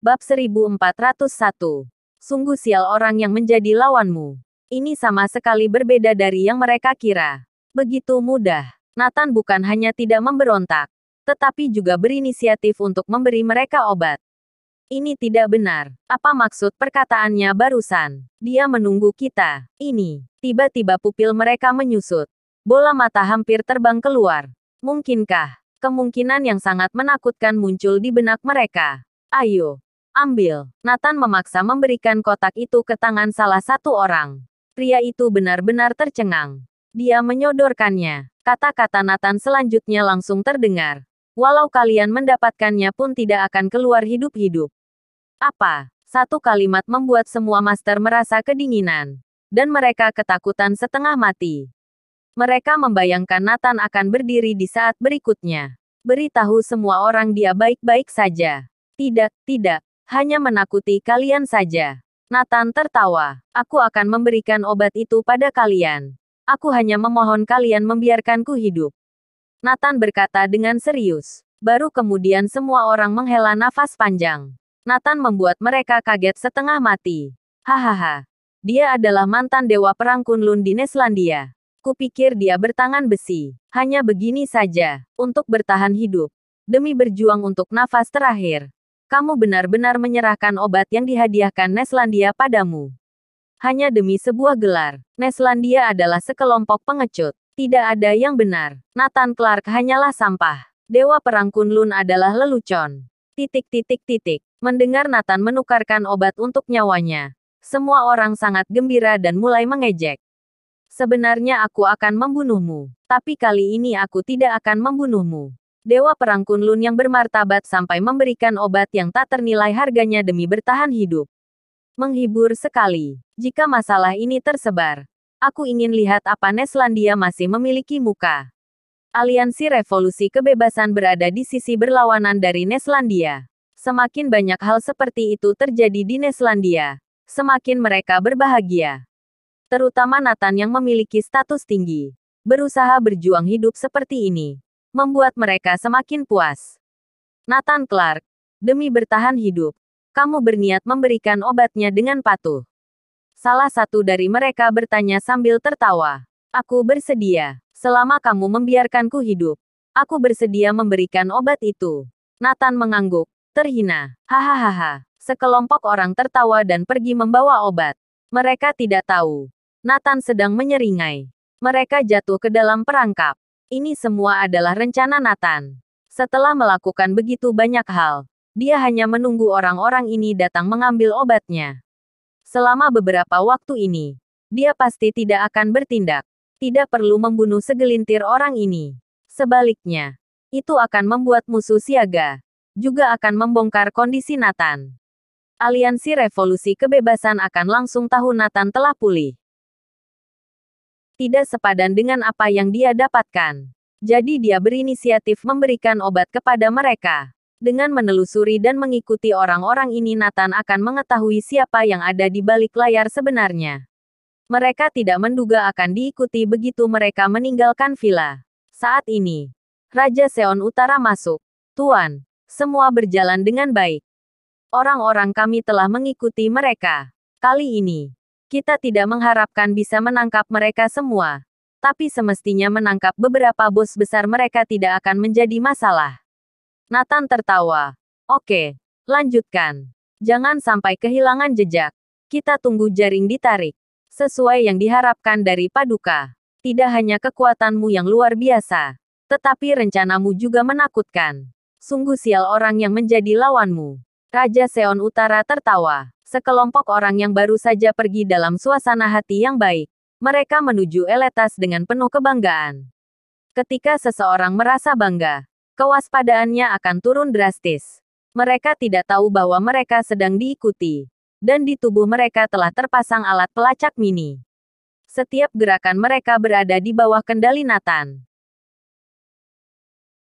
Bab 1401. Sungguh sial orang yang menjadi lawanmu. Ini sama sekali berbeda dari yang mereka kira. Begitu mudah. Nathan bukan hanya tidak memberontak, tetapi juga berinisiatif untuk memberi mereka obat. Ini tidak benar. Apa maksud perkataannya barusan? Dia menunggu kita. Ini. Tiba-tiba pupil mereka menyusut. Bola mata hampir terbang keluar. Mungkinkah? Kemungkinan yang sangat menakutkan muncul di benak mereka. Ayo. Ambil. Nathan memaksa memberikan kotak itu ke tangan salah satu orang. Pria itu benar-benar tercengang. Dia menyodorkannya. Kata-kata Nathan selanjutnya langsung terdengar. Walau kalian mendapatkannya pun tidak akan keluar hidup-hidup. Apa? Satu kalimat membuat semua master merasa kedinginan. Dan mereka ketakutan setengah mati. Mereka membayangkan Nathan akan berdiri di saat berikutnya. Beritahu semua orang dia baik-baik saja. Tidak, tidak. Hanya menakuti kalian saja. Nathan tertawa. Aku akan memberikan obat itu pada kalian. Aku hanya memohon kalian membiarkanku hidup. Nathan berkata dengan serius. Baru kemudian semua orang menghela nafas panjang. Nathan membuat mereka kaget setengah mati. Hahaha. Dia adalah mantan dewa perang Kunlun di Neslandia. Kupikir dia bertangan besi. Hanya begini saja. Untuk bertahan hidup. Demi berjuang untuk nafas terakhir. Kamu benar-benar menyerahkan obat yang dihadiahkan Neslandia padamu. Hanya demi sebuah gelar. Neslandia adalah sekelompok pengecut. Tidak ada yang benar. Nathan Clark hanyalah sampah. Dewa perang Kunlun adalah lelucon. Mendengar Nathan menukarkan obat untuk nyawanya. Semua orang sangat gembira dan mulai mengejek. Sebenarnya aku akan membunuhmu. Tapi kali ini aku tidak akan membunuhmu. Dewa perang Kunlun yang bermartabat sampai memberikan obat yang tak ternilai harganya demi bertahan hidup. Menghibur sekali. Jika masalah ini tersebar, aku ingin lihat apa Neslandia masih memiliki muka. Aliansi Revolusi Kebebasan berada di sisi berlawanan dari Neslandia. Semakin banyak hal seperti itu terjadi di Neslandia, semakin mereka berbahagia. Terutama Nathan yang memiliki status tinggi. Berusaha berjuang hidup seperti ini. Membuat mereka semakin puas. Nathan Clark, demi bertahan hidup, kamu berniat memberikan obatnya dengan patuh. Salah satu dari mereka bertanya sambil tertawa. Aku bersedia, selama kamu membiarkanku hidup. Aku bersedia memberikan obat itu. Nathan mengangguk, terhina. Hahaha. Sekelompok orang tertawa dan pergi membawa obat. Mereka tidak tahu. Nathan sedang menyeringai. Mereka jatuh ke dalam perangkap. Ini semua adalah rencana Nathan. Setelah melakukan begitu banyak hal, dia hanya menunggu orang-orang ini datang mengambil obatnya. Selama beberapa waktu ini, dia pasti tidak akan bertindak. Tidak perlu membunuh segelintir orang ini. Sebaliknya, itu akan membuat musuh siaga. Juga akan membongkar kondisi Nathan. Aliansi Revolusi Kebebasan akan langsung tahu Nathan telah pulih. Tidak sepadan dengan apa yang dia dapatkan. Jadi dia berinisiatif memberikan obat kepada mereka. Dengan menelusuri dan mengikuti orang-orang ini Nathan akan mengetahui siapa yang ada di balik layar sebenarnya. Mereka tidak menduga akan diikuti begitu mereka meninggalkan villa. Saat ini, Raja Seon Utara masuk. Tuan, semua berjalan dengan baik. Orang-orang kami telah mengikuti mereka. Kali ini, kita tidak mengharapkan bisa menangkap mereka semua. Tapi semestinya menangkap beberapa bos besar mereka tidak akan menjadi masalah. Nathan tertawa. Oke, lanjutkan. Jangan sampai kehilangan jejak. Kita tunggu jaring ditarik. Sesuai yang diharapkan dari Paduka. Tidak hanya kekuatanmu yang luar biasa, tetapi rencanamu juga menakutkan. Sungguh sial orang yang menjadi lawanmu. Raja Seon Utara tertawa. Sekelompok orang yang baru saja pergi dalam suasana hati yang baik. Mereka menuju Eletas dengan penuh kebanggaan. Ketika seseorang merasa bangga, kewaspadaannya akan turun drastis. Mereka tidak tahu bahwa mereka sedang diikuti. Dan di tubuh mereka telah terpasang alat pelacak mini. Setiap gerakan mereka berada di bawah kendali Nathan.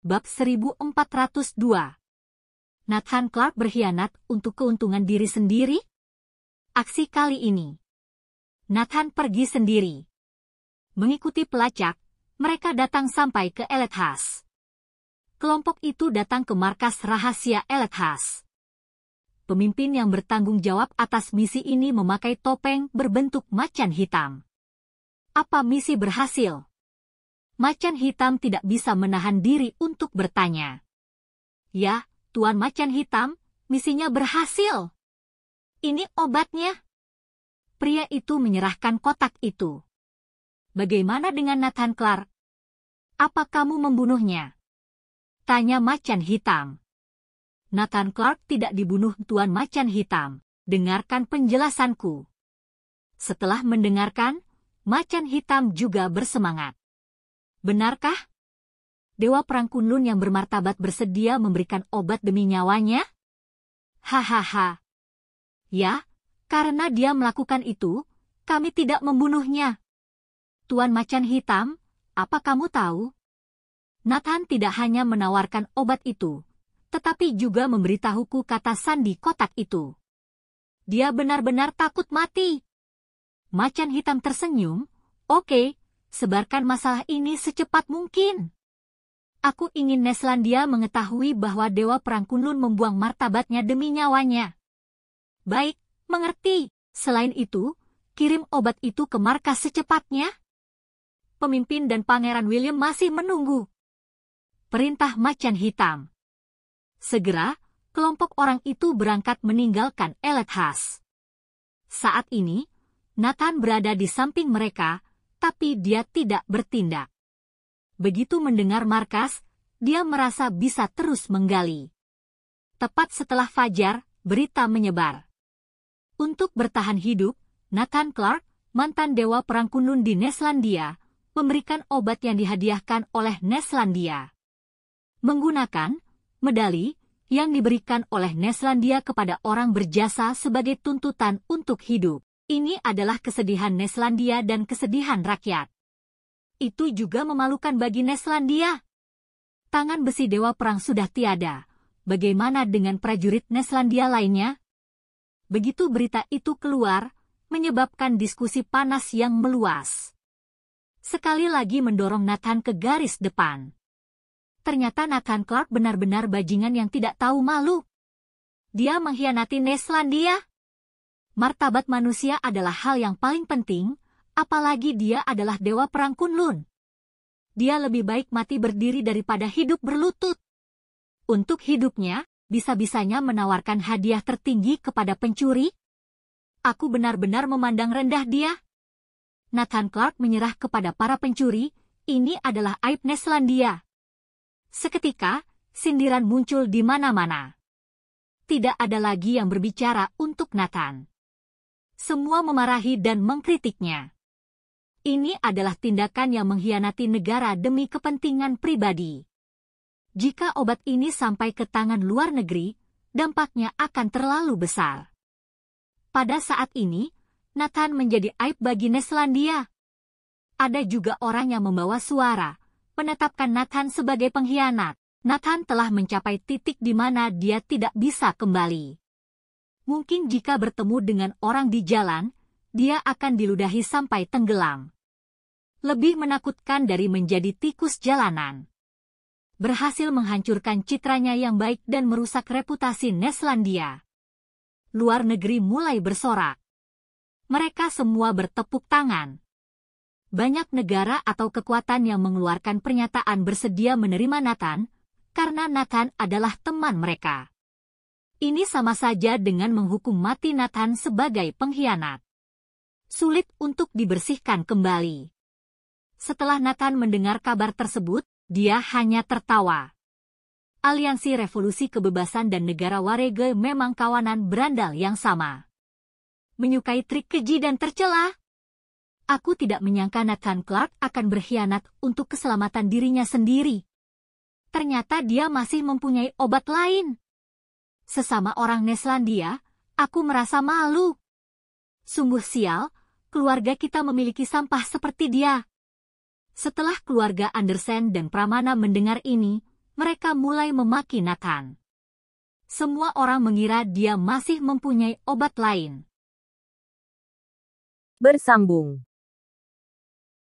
Bab 1402. Nathan Clark berkhianat untuk keuntungan diri sendiri? Aksi kali ini, Nathan pergi sendiri. Mengikuti pelacak, mereka datang sampai ke Elethas. Kelompok itu datang ke markas rahasia Elethas. pemimpin yang bertanggung jawab atas misi ini memakai topeng berbentuk macan hitam. Apa misi berhasil? Macan hitam tidak bisa menahan diri untuk bertanya. Ya, Tuan Macan Hitam, misinya berhasil. Ini obatnya. Pria itu menyerahkan kotak itu. Bagaimana dengan Nathan Clark? Apa kamu membunuhnya? Tanya Macan Hitam. Nathan Clark tidak dibunuh, Tuan Macan Hitam. Dengarkan penjelasanku. Setelah mendengarkan, Macan Hitam juga bersemangat. Benarkah? Dewa Perang Kunlun yang bermartabat bersedia memberikan obat demi nyawanya? Hahaha. Ya, karena dia melakukan itu, kami tidak membunuhnya. Tuan Macan Hitam, apa kamu tahu? Nathan tidak hanya menawarkan obat itu, tetapi juga memberitahuku kata sandi kotak itu. Dia benar-benar takut mati. Macan Hitam tersenyum. Oke, sebarkan masalah ini secepat mungkin. Aku ingin Neslandia mengetahui bahwa Dewa Perang Kunlun membuang martabatnya demi nyawanya. Baik, mengerti. Selain itu, kirim obat itu ke markas secepatnya. Pemimpin dan Pangeran William masih menunggu. Perintah Macan Hitam. Segera, kelompok orang itu berangkat meninggalkan Elethas. Saat ini, Nathan berada di samping mereka, tapi dia tidak bertindak. Begitu mendengar markas, dia merasa bisa terus menggali. Tepat setelah fajar, berita menyebar. Untuk bertahan hidup, Nathan Clark, mantan Dewa Perang Kunlun di Neslandia, memberikan obat yang dihadiahkan oleh Neslandia. Menggunakan medali yang diberikan oleh Neslandia kepada orang berjasa sebagai tuntutan untuk hidup. Ini adalah kesedihan Neslandia dan kesedihan rakyat. Itu juga memalukan bagi Neslandia. Tangan besi Dewa Perang sudah tiada. Bagaimana dengan prajurit Neslandia lainnya? Begitu berita itu keluar, menyebabkan diskusi panas yang meluas. Sekali lagi mendorong Nathan ke garis depan. Ternyata Nathan Clark benar-benar bajingan yang tidak tahu malu. Dia mengkhianati Neslandia. Martabat manusia adalah hal yang paling penting, apalagi dia adalah Dewa Perang Kunlun. Dia lebih baik mati berdiri daripada hidup berlutut. Untuk hidupnya, bisa-bisanya menawarkan hadiah tertinggi kepada pencuri? Aku benar-benar memandang rendah dia. Nathan Clark menyerah kepada para pencuri, ini adalah aib Neslandia. Seketika, sindiran muncul di mana-mana. Tidak ada lagi yang berbicara untuk Nathan. Semua memarahi dan mengkritiknya. Ini adalah tindakan yang mengkhianati negara demi kepentingan pribadi. Jika obat ini sampai ke tangan luar negeri, dampaknya akan terlalu besar. Pada saat ini, Nathan menjadi aib bagi Neslandia. Ada juga orang yang membawa suara, menetapkan Nathan sebagai pengkhianat. Nathan telah mencapai titik di mana dia tidak bisa kembali. Mungkin jika bertemu dengan orang di jalan, dia akan diludahi sampai tenggelam. Lebih menakutkan dari menjadi tikus jalanan. Berhasil menghancurkan citranya yang baik dan merusak reputasi Neslandia. Luar negeri mulai bersorak. Mereka semua bertepuk tangan. Banyak negara atau kekuatan yang mengeluarkan pernyataan bersedia menerima Nathan, karena Nathan adalah teman mereka. Ini sama saja dengan menghukum mati Nathan sebagai pengkhianat. Sulit untuk dibersihkan kembali. Setelah Nathan mendengar kabar tersebut, dia hanya tertawa. Aliansi Revolusi Kebebasan dan Negara Warege memang kawanan berandal yang sama. Menyukai trik keji dan tercela. Aku tidak menyangka Nathan Clark akan berkhianat untuk keselamatan dirinya sendiri. Ternyata dia masih mempunyai obat lain. Sesama orang Neslandia, aku merasa malu. Sungguh sial, keluarga kita memiliki sampah seperti dia. Setelah keluarga Andersen dan Pramana mendengar ini, mereka mulai memaki Nathan. Semua orang mengira dia masih mempunyai obat lain. Bersambung.